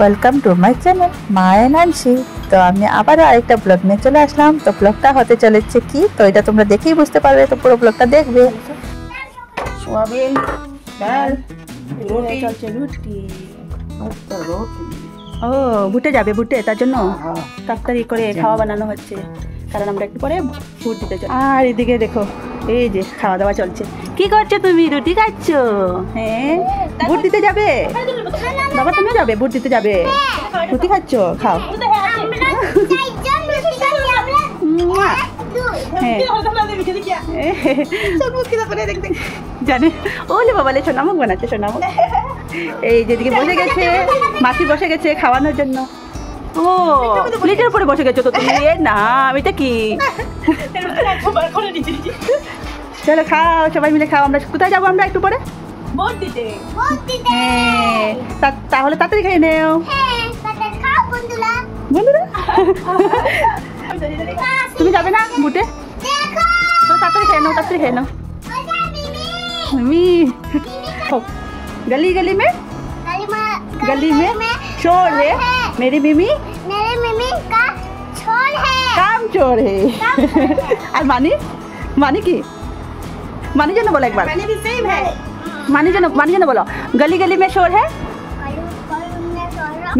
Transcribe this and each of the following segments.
Welcome to my channel মা and Anshi. তো আমি আবারও আরেকটা ব্লগ নিয়ে চলে আসলাম। তো ব্লগটা হতে চলেছে কি, তো এটা তোমরা দেখেই বুঝতে পারবে, তো পুরো ব্লগটা দেখবে। সোয়াবিন ডাল রুটি ও ভুটে যাবে, ভুটে তার জন্য তাড়াতাড়ি করে খাওয়া বানানো হচ্ছে, কারণ আমরা একটু পরে ভুট দিতে চাই। আর এদিকে দেখো, এই যে খাওয়া দাওয়া চলছে। কি করছো তুমি? রুটি খাচ্ছ? হ্যাঁ, ভোট দিতে যাবে বাবা? তুমিও যাবে ভোট দিতে যাবে? রুটি খাচ্ছ? খাও। জানে ওলে বাবা, সোনামুখ বানাচ্ছে সোনামুখ। এই যেদিকে বসে গেছে, মাসি বসে গেছে খাওয়ানোর জন্য। ও প্লেটের উপরে বসে গেছো তো তুমি? না এটা কি? চলো খাও, সবাই মিলে খাও। আমরা কোথায় যাবো? আমরা একটু পরে ভোট দিতে। হ্যাঁ, তাহলে তাড়াতাড়ি খেয়ে নেও বন্ধুরা। তুমি যাবে না ভোটে? তাড়াতাড়ি খেয়ে নাও, তাড়াতাড়ি খেয়ে নাও। गली गली में चोर है, मेरी मिमी का चोर है, काम चोर है। और मानी मानी की मानी जानो बोलो एक बार। मानी जानो बोलो, गली गली में चोर है,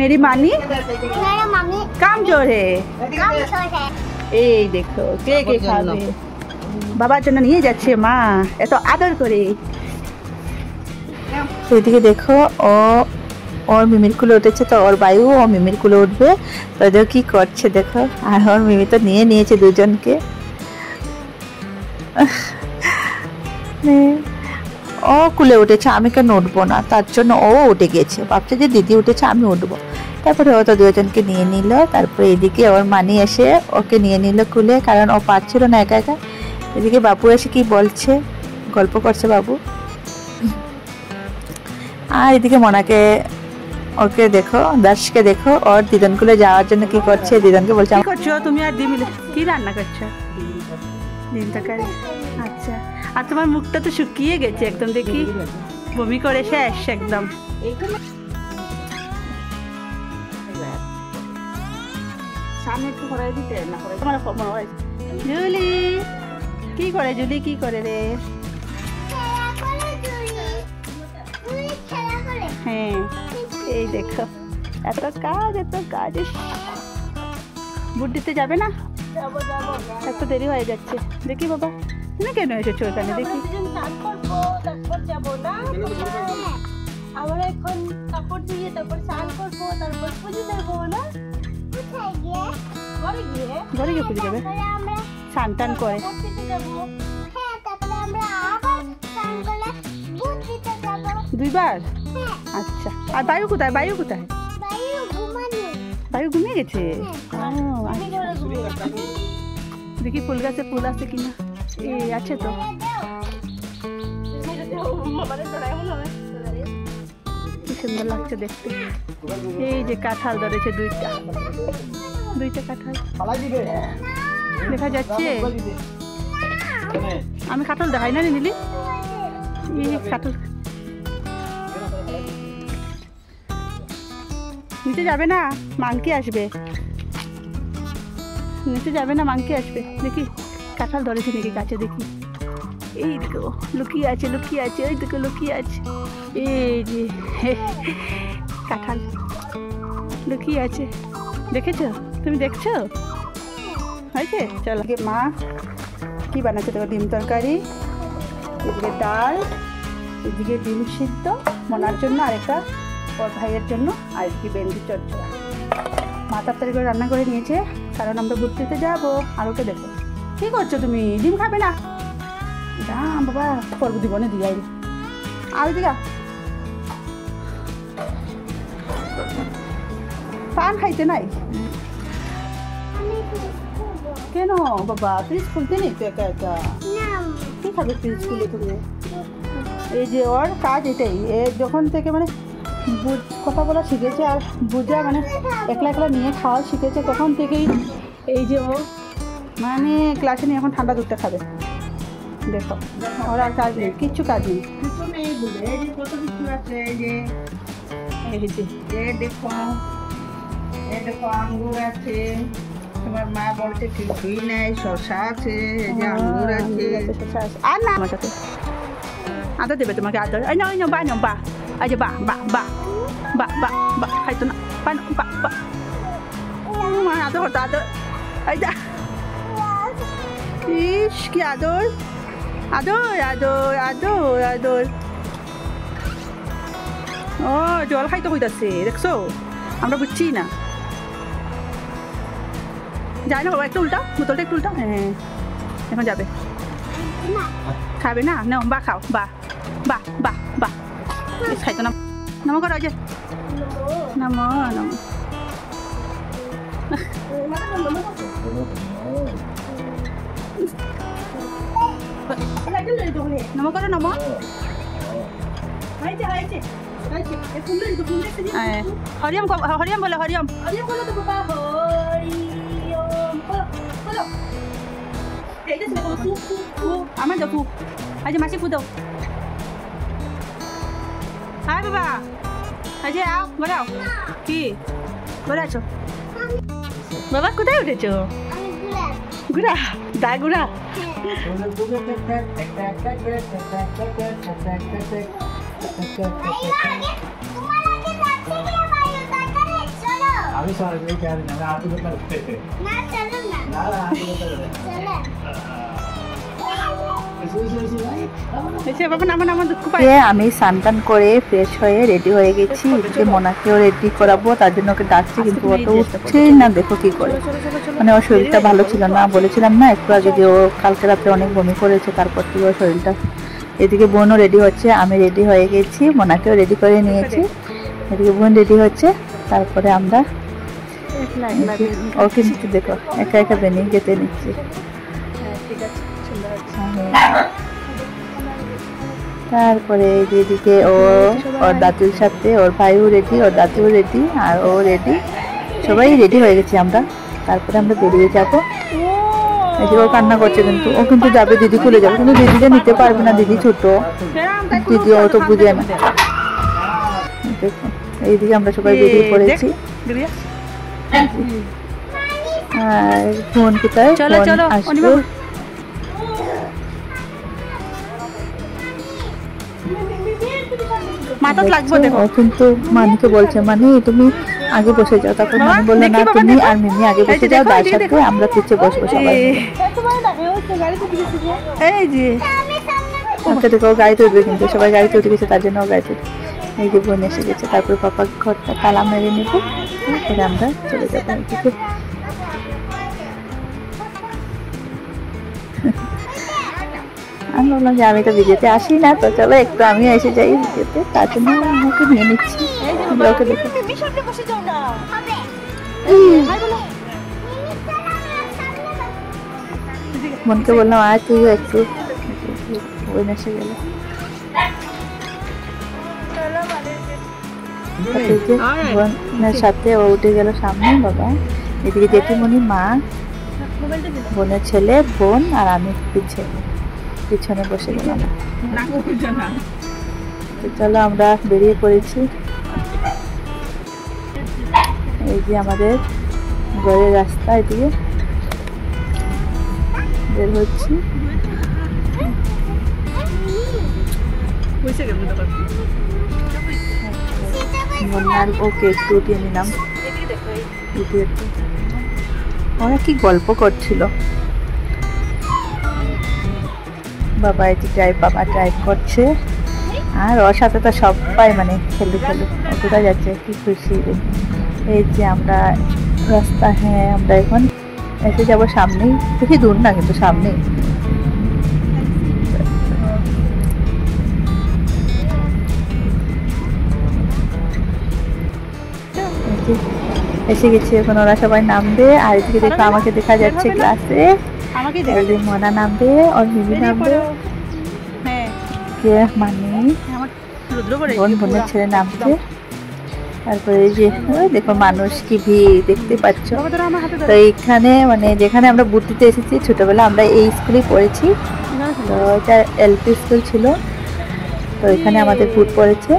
मेरी मानी काम चोर है। এই দেখো কে কে খাবে, বাবার জন্য নিয়ে যাচ্ছে মা এত আদর করে। এদিকে দেখো, ওর মিমির কুলে উঠেছে, তো ওর বায়ু ও মিমির কুলে উঠবে। তো দেখো কি করছে দেখো, আর ওর মিমি তো নিয়ে নিয়েছে দুজনকে। ও কুলে উঠেছে, আমি কেন উঠবো না, তার জন্য ও উঠে গেছে, ভাবছে যে দিদি উঠেছে আমি উঠবো। তারপরে ও তো দুজনকে নিয়ে নিল। তারপরে এদিকে ওর মানি এসে ওকে নিয়ে নিল কুলে, কারণ ও পারছিল না একা একা। এদিকে বাবু এসে কি বলছে, গল্প করছে বাবু। আর এদিকে মনাকে, ওকে দেখো, দাসকে দেখো, ওর দিদন কুলে যাওয়ার জন্য কি করছে। দিদনকে বলছে কি করছো তুমি আর দি মিলে? কি রান্না করছো? ডিম তরকারি। আচ্ছা, আর তোমার মুখটা তো শুকিয়ে গেছে একদম, দেখি বমি করে শেষ একদম। সামনে একটু করে দিতে না করে তোমার জুলি কি করে? জুলি কি করে রে? হ্যাঁ, এই দেখো এত কাজ ভোট দিতে যাবে না? এত দেরি হয়ে যাচ্ছে। দেখি বাবা, তুমি কেন এসেছো এখানে? দেখি আমরা এখন কাপড় ধুয়ে তারপর স্নান করবো, তারপর পুজো দেবো না? ঘরে গিয়ে পুজো দেবে, স্নান টান করে। দুইবার? আচ্ছা, আর বায়ু কোথায়? বায়ু ঘুমিয়ে গেছে। দেখি ফুল গাছে ফুল আছে কিনা। এই আছে তো। কি সুন্দর লাগছে দেখতে। এই যে কাঁঠাল ধরেছে, দুইটা কাঁঠাল দেখা যাচ্ছে। আমি কাঁঠাল দেখাই না নিলি? কাঁঠাল নিচে যাবে না, মাংকি আসবে। নিচে যাবে না, মাংকি আসবে। দেখি কাঁঠাল ধরেছে নাকি গাছে, দেখি। এই দেখো লুকিয়ে আছে, ওই দেখো লুকিয়ে আছে। এই যে কাঁঠাল লুকিয়ে আছে, দেখেছো? তুমি দেখছো? হয়েছে? চলো মা কি বানাচ্ছে দেখো। ডিম তরকারি, এদিকে ডাল, এদিকে ডিম সিদ্ধ মনার জন্য, আরেকটা ওর ভাইয়ের জন্য, আর এদিকে ভেন্ডি চচ্চড়া। মা তাড়াতাড়ি করে রান্না করে নিয়েছে, কারণ আমরা ভোট দিতে যাবো। আর ওকে দেখো কি করছো তুমি? ডিম খাবে না? দাম বাবা, পর্ব দিবনে দিয়াই। আর দিকা পান খাইতে নাই কেন বাবা? ফ্রিজ খুলতে নেই তো একা একা? কি খাবে ফ্রিজ খুলে তুমি? এই যে ওর কাজ এটাই, যখন থেকে মানে কথা বলা শিখেছে আর বোঝা মানে একলা একলা নিয়ে খাওয়া শিখেছে, তখন থেকেই এই যে ও মানে ক্লাসে নিয়ে এখন ঠান্ডা দুধটা খাবে। দেখো ওর আর কাজ নেই, কিচ্ছু কাজ নেই। কিছু নেই বলে এই যে কত কিছু আছে, এই যে দেখো আঙ্গুর আছে, তোমার মা বলছে কিছুই নেই, শসা আছে, এই যে আঙ্গুর আছে। আর না আমার সাথে আদর দেবে তোমাকে, আদর। এই নাও, এই নাও, বা নাও, বা। এই যে বা বা বা বা বা বা, খাইতো না, বা নাও, বা বা। মা আদর হতো, আদর। এই যা, ইস কি আদর, আদর আদর আদর আদর। ও জল খাইতে হইতাছে, দেখছো? আমরা বুঝছি না। যাই না বাবা, একটু উল্টা, বোতলটা একটু উল্টা। হ্যাঁ এখন যাবে, খাবে না? নাও, বা খাও, বা বা বা বা। খাইতো না, নমো করো, যে নমো নমো। নমো করো, নমো। হরিয়ম, হরিয়ম বলো, হরিয়ম। আমার দাও, আজ মাসি ফু দাও। হাই বাবা, আজ আও, ঘরে আও। কি ঘরে আছো বাবা? কোথায় উঠেছো? গুড়া, দা গুড়া। আমি সরি नहीं कह रही ना, आप लोग करते थे ना चलो ना ना आप लोग कर रहे चलो এসে বাবা নামো, নামো, দুঃখ পাই। আমি স্নান করে ফ্রেশ হয়ে রেডি হয়ে গেছি, এদিকে মোনাকেও রেডি করাবো, তার জন্য ওকে ডাকছি, কিন্তু ও তো উঠছেই না। দেখো কি করে, মানে ওর শরীরটা ভালো ছিল না, বলেছিলাম না একটু আগে যে ও কালকে রাত্রে অনেক বমি করেছে, তারপর থেকে ওর শরীরটা। এদিকে বোনও রেডি হচ্ছে, আমি রেডি হয়ে গেছি, মোনাকেও রেডি করে নিয়েছি, এদিকে বোন রেডি হচ্ছে, তারপরে আমরা ও কিন্তু দেখো একা একা বেনিয়ে যেতে নিচ্ছি। তারপরে এদিকে ও ওর দাদুর সাথে, ওর ভাইও রেডি, ওর দাদুও রেডি, আর ও রেডি, সবাই রেডি হয়ে গেছি আমরা। তারপরে আমরা বেরিয়ে যাবো। এদিকে ও কান্না করছে, কিন্তু ও কিন্তু যাবে, দিদি খুলে যাবে, কিন্তু দিদিটা নিতে পারবে না, দিদি ছোট, দিদি ও তো বুঝে না। দেখুন এইদিকে আমরা সবাই বেরিয়ে পড়েছি। আর ফোন কোথায়? চলো চলো, আসবে। মাথা লাগবে, দেখো। ও কিন্তু মানিকে বলছে, মানে তুমি আগে বসে যাও, তারপর মানি বললো না, তুমি আর মিমি আগে বসে যাও, তার সাথে আমরা পিছিয়ে বসবো সবাই। এই যে ওকে দেখো গাড়িতে উঠবে, কিন্তু সবাই গাড়িতে উঠে গেছে, তার জন্য ও গাড়িতে উঠবে। এই যে বোন এসে গেছে, তারপর পাপা ঘরটা তালা মেরে নেবো, তারপরে আমরা চলে যাবো এদিকে। আমি বললাম যে আমি তো ভিডিওতে আসি না, তো চলো একটু আমিও এসে যাই ভিডিওতে, তার জন্য আমাকে নিয়ে নিচ্ছি। ওকে দেখো বোনকে বললাম আর তুইও একটু, বোন এসে গেল। বোনের সাথে ও উঠে গেল সামনে, বাবা এদিকে জেঠিমণি, মা, বোনের ছেলে, বোন, আর আমি পিছনে বসে গেলাম। চলো আমরা বেরিয়ে পড়েছি। এই যে আমাদের ঘরের রাস্তা, এদিকে বের হচ্ছি। বন্যার ওকে একটু উঠিয়ে নিলাম, ওরা কি গল্প করছিল। বাবা এটি ড্রাইভ, বাবা ড্রাইভ করছে, আর ওর সাথে তো সবাই মানে খেলু খেলু, কোথায় যাচ্ছে কি খুশি। এই যে আমরা রাস্তা, হ্যাঁ আমরা এখন এসে যাবো সামনেই, বেশি দূর না কিন্তু সামনেই। এসে গেছি, এখন ওরা সবাই নামবে, আর এদিকে দেখো আমাকে দেখা যাচ্ছে ক্লাসে, মনা নামবে, ওর মিমি নামবে, কে মানে বোনের ছেলে নামছে। তারপরে এই যে দেখো মানুষ কি ভিড় দেখতে পাচ্ছ। তো এইখানে মানে যেখানে আমরা বুদ্ধিতে এসেছি, ছোটবেলা আমরা এই স্কুলে পড়েছি, তো এটা এলপি স্কুল ছিল, তো এখানে আমাদের বুট পড়েছে।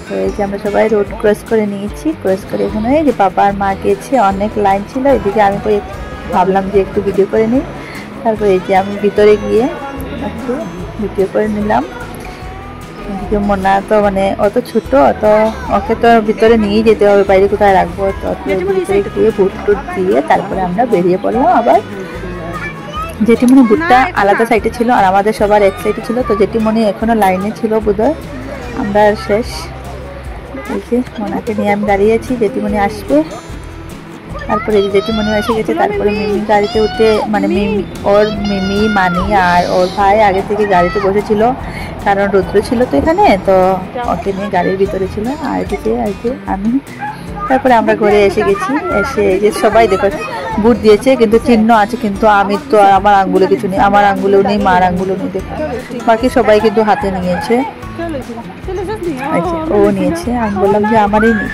তো এই যে আমরা সবাই রোড ক্রস করে নিয়েছি, ক্রস করে এখানে এই যে বাবা আর মা গিয়েছে, অনেক লাইন ছিল। এদিকে আমি ভাবলাম যে একটু ভিডিও করে নিই, তারপর এই যে আমি ভিতরে গিয়ে একটু ভিডিও করে নিলাম। এদিকে মোনা তো মানে অত ছোট, তো ওকে তো ভিতরে নিয়েই যেতে হবে, বাইরে কোথায় রাখবো। তো ভিতরে গিয়ে বুট টুট দিয়ে তারপরে আমরা বেরিয়ে পড়লাম। আবার জেঠিমণি বুটটা আলাদা সাইডে ছিল আর আমাদের সবার এক সাইডে ছিল, তো জেঠিমণি এখনো লাইনে ছিল বোধহয়। আমরা শেষ, এই যে মোনাকে নিয়ে আমি দাঁড়িয়ে আছি, জেঠিমণি আসবে। তারপরে জেঠিমণি এসে গেছে। তারপরে মিমি গাড়িতে উঠে, মানে মিমি মানি আর ওর ভাই আগে থেকে গাড়িতে বসেছিল, কারণ রুদ্র ছিল তো এখানে, তো ওকে নিয়ে গাড়ির ভিতরে ছিল। আর এদিকে আমি, তারপরে আমরা ঘরে এসে গেছি। এসে এই যে সবাই দেখো বুট দিয়েছে, কিন্তু চিহ্ন আছে, কিন্তু আমি তো আমার আঙ্গুলে কিছু নেই, আমার আঙ্গুলেও নেই, মার আঙ্গুলেও নেই। দেখো বাকি সবাই কিন্তু হাতে নিয়েছে, ও নিয়েছে। আমি বললাম যে আমারই নেই।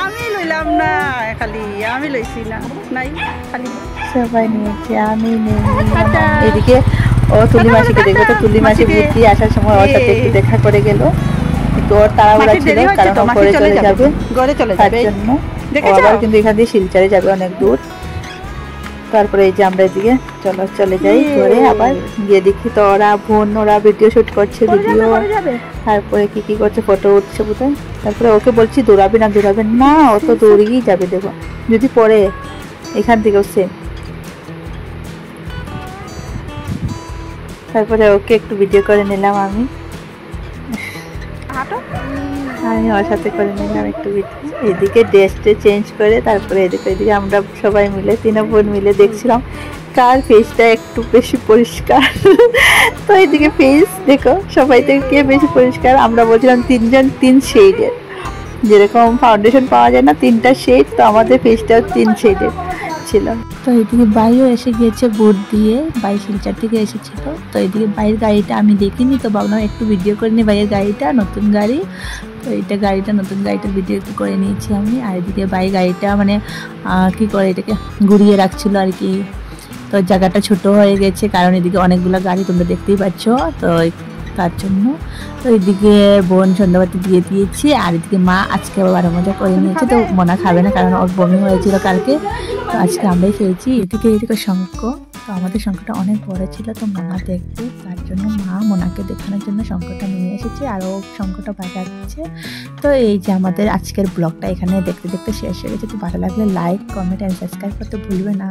আমি লইলাম না, খালি আমি লইছি না, নাই খালি সবাই নিয়েছে, আমি নেই। এদিকে ও তুলি মাসিকে দেখবে, তো তুলি মাসি বুট দিয়ে আসার সময় ওর সাথে একটু দেখা করে গেল। একটু ওর তাড়াহুড়া ছিল, কারণ ও ঘরে চলে যাবে, তার জন্য ও আবার কিন্তু এখান দিয়ে শিলচরে যাবে অনেক দূর। তারপরে এই যে আমরা এদিকে চলে যাই ঘরে। আবার গিয়ে দেখি তো ওরা ভিডিও শুট করছে, ভিডিও তারপরে কি করছে, ফটো উঠছে বোধহয়। তারপরে ওকে বলছি দৌড়াবে না, ও তো দৌড়িয়েই যাবে, দেখো যদি পড়ে এখান থেকেও সেম। তারপরে ওকে একটু ভিডিও করে নিলাম, আমি ওর সাথে করে নিলাম একটু ভিডিও। এদিকে ড্রেসটা চেঞ্জ করে তারপরে এদিকে আমরা সবাই মিলে 3 বোন মিলে দেখছিলাম কার ফেসটা একটু বেশি পরিষ্কার। তো এদিকে ফেস দেখো সবাই থেকে কে বেশি পরিষ্কার। আমরা বলছিলাম 3 জন 3 শেডের, যেরকম ফাউন্ডেশন পাওয়া যায় না 3টা শেড, তো আমাদের ফেসটাও 3 শেডের ছিল। তো এদিকে বাইও এসে গিয়েছে বুট দিয়ে, বাই শিলচর থেকে এসেছিল। তো এদিকে বাইরের গাড়িটা আমি দেখিনি, তো ভাবলাম একটু ভিডিও করে নিই বাইরের গাড়িটা, নতুন গাড়ি। তো নতুন গাড়িটার ভিডিও একটু করে নিয়েছি আমি। আর এদিকে বাইরের গাড়িটা মানে কি করে এটাকে ঘুরিয়ে রাখছিল আর কি। তো জায়গাটা ছোট হয়ে গেছে, কারণ এদিকে অনেকগুলো গাড়ি তোমরা দেখতেই পাচ্ছ, তো তার জন্য। তো এদিকে বোন সন্ধ্যাবাতি দিয়ে দিয়েছি, আর এদিকে মা আজকে আবার 12 মজা করে নিয়েছে। তো মোনা খাবে না, কারণ ওর বমি হয়েছিল কালকে, তো আজকে আমরাই খেয়েছি। এদিকে শঙ্খ, তো আমাদের শঙ্খটা অনেক বড় ছিল, তো মোনা দেখবে, তার জন্য মা মোনাকে দেখানোর জন্য শঙ্খটা নিয়ে এসেছে, আর ও শঙ্খটা বাজাচ্ছে। তো এই যে আমাদের আজকের ব্লগটা এখানে দেখতে শেষ হয়ে গেছে। তো ভালো লাগলে লাইক, কমেন্ট অ্যান্ড সাবস্ক্রাইব করতে ভুলবে না।